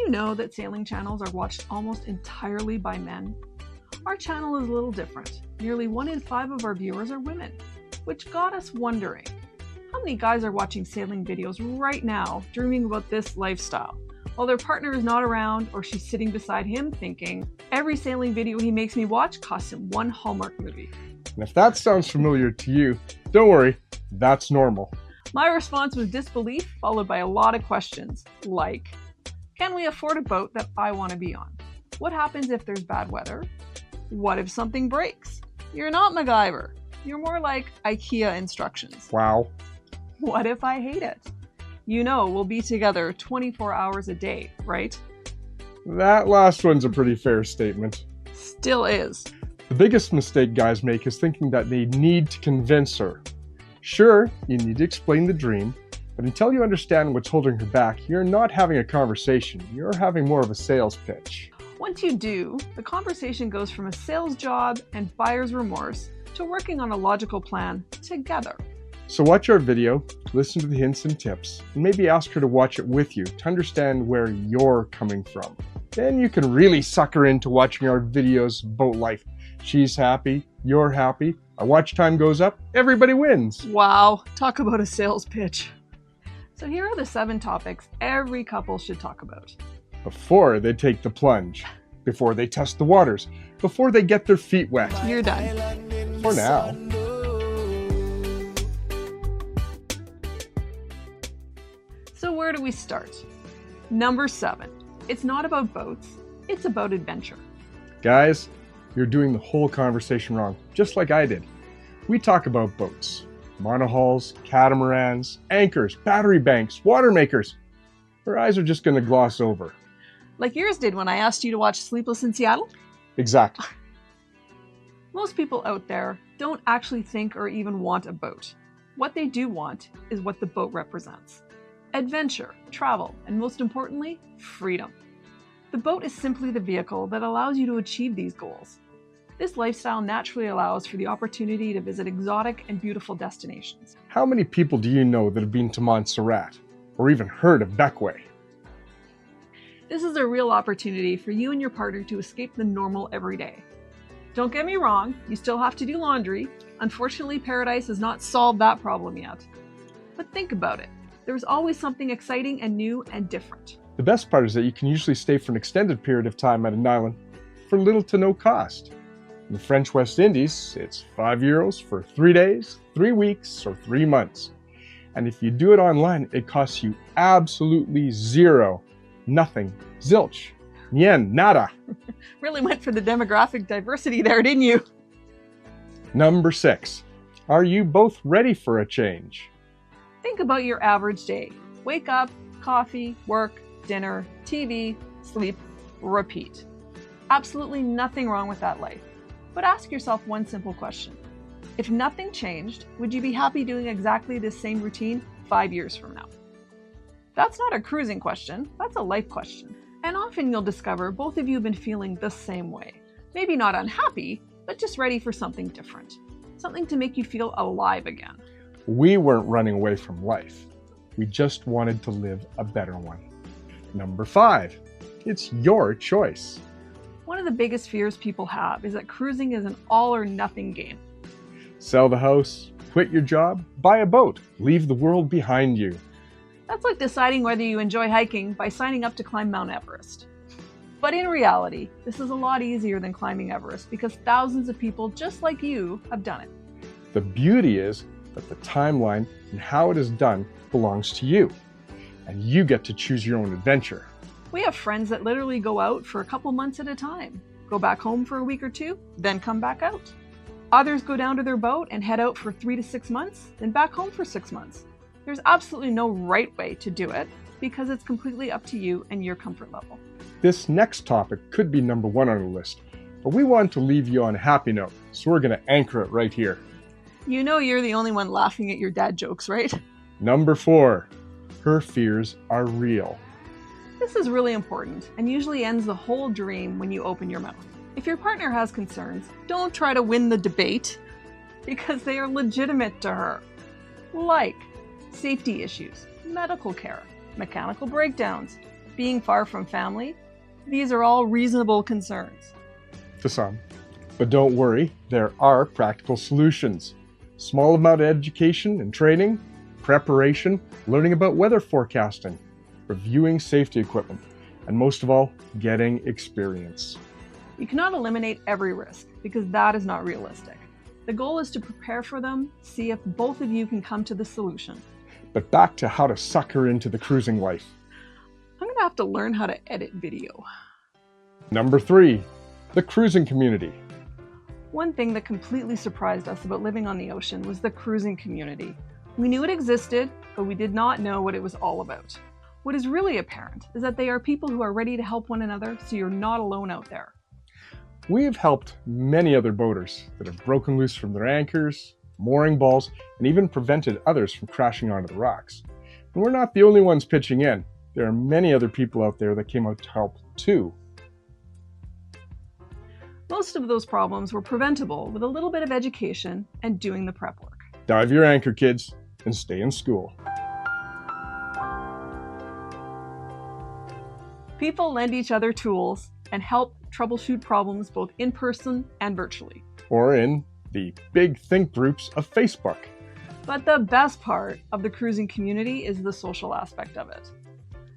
you know that sailing channels are watched almost entirely by men? Our channel is a little different. Nearly 1 in 5 of our viewers are women, which got us wondering, how many guys are watching sailing videos right now dreaming about this lifestyle, while their partner is not around or she's sitting beside him thinking, every sailing video he makes me watch costs him one Hallmark movie. And if that sounds familiar to you, don't worry, that's normal. My response was disbelief, followed by a lot of questions, like, can we afford a boat that I want to be on? What happens if there's bad weather? What if something breaks? You're not MacGyver. You're more like IKEA instructions. Wow. What if I hate it? You know we'll be together 24 hours a day, right? That last one's a pretty fair statement. Still is. The biggest mistake guys make is thinking that they need to convince her. Sure, you need to explain the dream, but until you understand what's holding her back, you're not having a conversation. You're having more of a sales pitch. Once you do, the conversation goes from a sales job and buyer's remorse to working on a logical plan together. So watch our video, listen to the hints and tips, and maybe ask her to watch it with you to understand where you're coming from. Then you can really suck her into watching our videos about life. She's happy, you're happy, our watch time goes up, everybody wins. Wow, talk about a sales pitch. So here are the 7 topics every couple should talk about. Before they take the plunge, before they test the waters, before they get their feet wet. You're done. For now. So where do we start? Number 7. It's not about boats, it's about adventure. Guys, you're doing the whole conversation wrong, just like I did. We talk about boats, monohulls, catamarans, anchors, battery banks, water makers. Her eyes are just going to gloss over. Like yours did when I asked you to watch Sleepless in Seattle? Exactly. Most people out there don't actually think or even want a boat. What they do want is what the boat represents. Adventure, travel, and most importantly, freedom. The boat is simply the vehicle that allows you to achieve these goals. This lifestyle naturally allows for the opportunity to visit exotic and beautiful destinations. How many people do you know that have been to Montserrat, or even heard of Beckway? This is a real opportunity for you and your partner to escape the normal everyday. Don't get me wrong, you still have to do laundry. Unfortunately, Paradise has not solved that problem yet. But think about it. There's always something exciting and new and different. The best part is that you can usually stay for an extended period of time at an island for little to no cost. In the French West Indies, it's €5 for 3 days, 3 weeks, or 3 months. And if you do it online, it costs you absolutely zero. Nothing. Zilch. Nien. Nada. Really went for the demographic diversity there, didn't you? Number 6. Are you both ready for a change? Think about your average day. Wake up, coffee, work, dinner, TV, sleep, repeat. Absolutely nothing wrong with that life. But ask yourself one simple question. If nothing changed, would you be happy doing exactly this same routine 5 years from now? That's not a cruising question, that's a life question. And often you'll discover both of you have been feeling the same way. Maybe not unhappy, but just ready for something different. Something to make you feel alive again. We weren't running away from life. We just wanted to live a better one. Number 5. It's your choice. One of the biggest fears people have is that cruising is an all or nothing game. Sell the house, quit your job, buy a boat, leave the world behind you. That's like deciding whether you enjoy hiking by signing up to climb Mount Everest. But in reality, this is a lot easier than climbing Everest because thousands of people just like you have done it. The beauty is that the timeline and how it is done belongs to you, and you get to choose your own adventure. We have friends that literally go out for a couple months at a time, go back home for a week or 2, then come back out. Others go down to their boat and head out for 3 to 6 months, then back home for 6 months. There's absolutely no right way to do it because it's completely up to you and your comfort level. This next topic could be number 1 on the list, but we want to leave you on a happy note, so we're going to anchor it right here. You know you're the only one laughing at your dad jokes, right? Number 4, her fears are real. This is really important and usually ends the whole dream when you open your mouth. If your partner has concerns, don't try to win the debate because they are legitimate to her. Like safety issues, medical care, mechanical breakdowns, being far from family, these are all reasonable concerns. To some. But don't worry, there are practical solutions. Small amount of education and training, preparation, learning about weather forecasting, reviewing safety equipment, and most of all, getting experience. You cannot eliminate every risk because that is not realistic. The goal is to prepare for them, see if both of you can come to the solution. But back to how to sucker into the cruising life. I'm going to have to learn how to edit video. Number 3, the cruising community. One thing that completely surprised us about living on the ocean was the cruising community. We knew it existed, but we did not know what it was all about. What is really apparent is that they are people who are ready to help one another, so you're not alone out there. We have helped many other boaters that have broken loose from their anchors, mooring balls, and even prevented others from crashing onto the rocks. And we're not the only ones pitching in. There are many other people out there that came out to help too. Most of those problems were preventable with a little bit of education and doing the prep work. Dive your anchor, kids, and stay in school. People lend each other tools and help troubleshoot problems both in person and virtually. Or in the big think groups of Facebook. But the best part of the cruising community is the social aspect of it.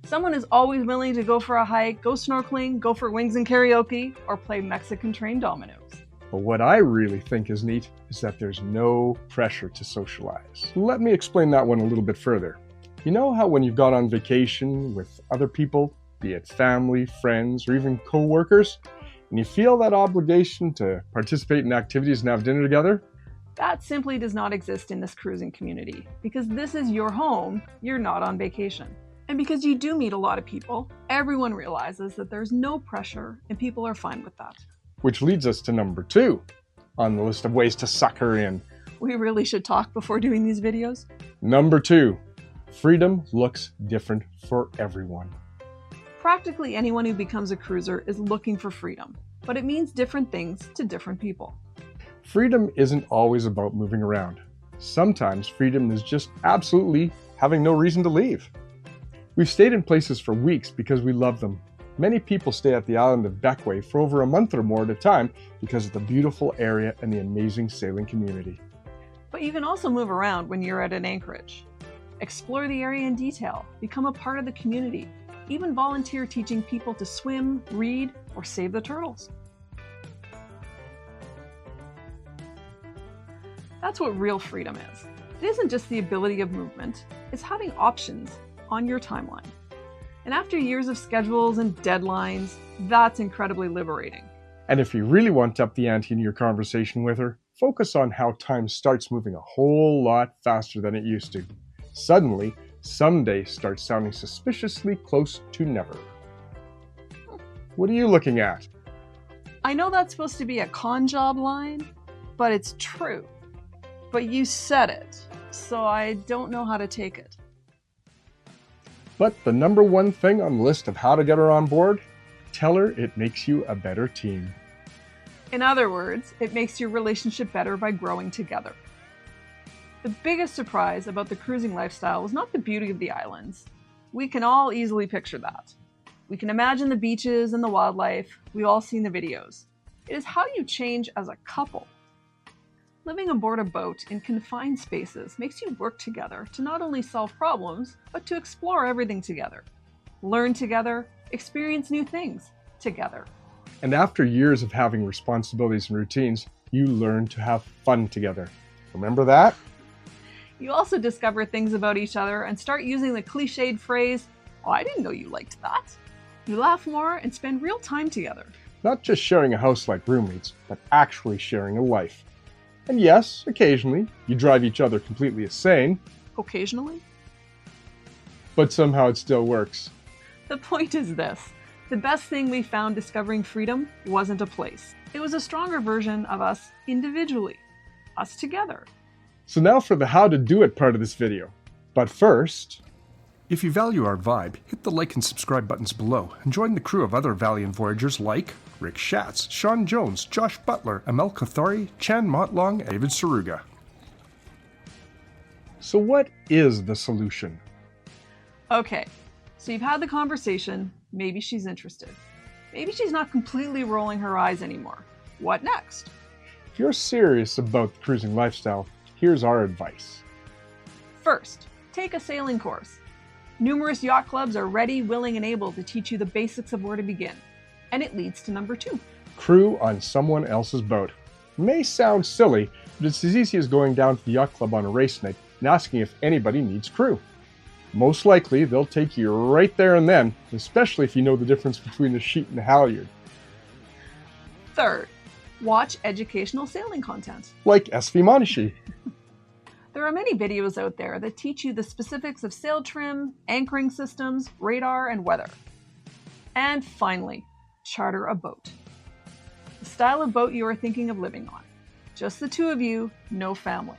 Someone is always willing to go for a hike, go snorkeling, go for wings and karaoke, or play Mexican train dominoes. But what I really think is neat is that there's no pressure to socialize. Let me explain that one a little bit further. You know how when you've gone on vacation with other people, be it family, friends, or even co-workers, and you feel that obligation to participate in activities and have dinner together? That simply does not exist in this cruising community. Because this is your home, you're not on vacation. And because you do meet a lot of people, everyone realizes that there's no pressure and people are fine with that. Which leads us to number 2 on the list of ways to sucker in. We really should talk before doing these videos. Number 2, freedom looks different for everyone. Practically anyone who becomes a cruiser is looking for freedom, but it means different things to different people. Freedom isn't always about moving around. Sometimes freedom is just absolutely having no reason to leave. We've stayed in places for weeks because we love them. Many people stay at the island of Beckway for over a month or more at a time because of the beautiful area and the amazing sailing community. But you can also move around when you're at an anchorage. Explore the area in detail, become a part of the community, even volunteer teaching people to swim, read, or save the turtles. That's what real freedom is. It isn't just the ability of movement, it's having options on your timeline. And after years of schedules and deadlines, that's incredibly liberating. And if you really want to up the ante in your conversation with her, focus on how time starts moving a whole lot faster than it used to. Suddenly, someday starts sounding suspiciously close to never. What are you looking at? I know that's supposed to be a con job line, but it's true. But you said it, so I don't know how to take it. But the number 1 thing on the list of how to get her on board? Tell her it makes you a better team. In other words, it makes your relationship better by growing together. The biggest surprise about the cruising lifestyle was not the beauty of the islands. We can all easily picture that. We can imagine the beaches and the wildlife. We've all seen the videos. It is how you change as a couple. Living aboard a boat in confined spaces makes you work together to not only solve problems, but to explore everything together. Learn together, experience new things together. And after years of having responsibilities and routines, you learn to have fun together. Remember that? You also discover things about each other and start using the cliched phrase, "Oh, I didn't know you liked that." You laugh more and spend real time together. Not just sharing a house like roommates, but actually sharing a life. And yes, occasionally, you drive each other completely insane. Occasionally? But somehow it still works. The point is this. The best thing we found discovering freedom wasn't a place. It was a stronger version of us individually. Us together. So now for the how to do it part of this video. But first, if you value our vibe, hit the like and subscribe buttons below and join the crew of other valiant voyagers like Rick Schatz, Sean Jones, Josh Butler, Amel Kathari, Chan Motlong, and David Saruga. So what is the solution? Okay, So you've had the conversation, maybe she's interested. Maybe she's not completely rolling her eyes anymore. What next? If you're serious about the cruising lifestyle, here's our advice. First, take a sailing course. Numerous yacht clubs are ready, willing, and able to teach you the basics of where to begin. And it leads to number 2. Crew on someone else's boat. It may sound silly, but it's as easy as going down to the yacht club on a race night and asking if anybody needs crew. Most likely, they'll take you right there and then, especially if you know the difference between the sheet and the halyard. Third, watch educational sailing content. Like SV Monohull. There are many videos out there that teach you the specifics of sail trim, anchoring systems, radar, and weather. And finally, charter a boat. The style of boat you are thinking of living on. Just the 2 of you, no family.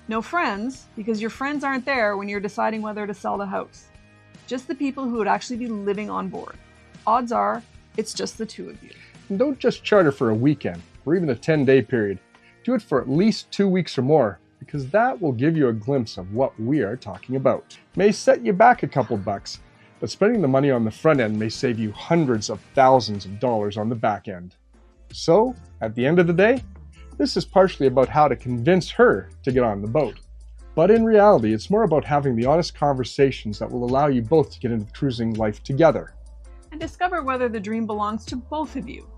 No friends, because your friends aren't there when you're deciding whether to sell the house. Just the people who would actually be living on board. Odds are, it's just the 2 of you. And don't just charter for a weekend or even a 10-day period. Do it for at least 2 weeks or more, because that will give you a glimpse of what we are talking about. It may set you back a couple bucks, but spending the money on the front end may save you hundreds of thousands of dollars on the back end. So, at the end of the day, this is partially about how to convince her to get on the boat. But in reality, it's more about having the honest conversations that will allow you both to get into cruising life together. And discover whether the dream belongs to both of you.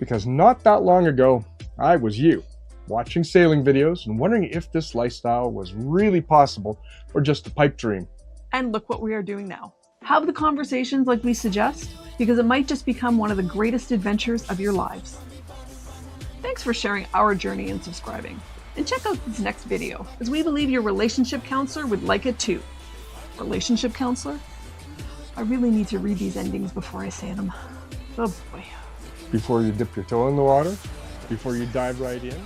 Because not that long ago, I was you, watching sailing videos and wondering if this lifestyle was really possible or just a pipe dream. And look what we are doing now. Have the conversations like we suggest, because it might just become one of the greatest adventures of your lives. Thanks for sharing our journey and subscribing. And check out this next video, as we believe your relationship counselor would like it too. Relationship counselor? I really need to read these endings before I say them. Oh boy. Before you dip your toe in the water, before you dive right in.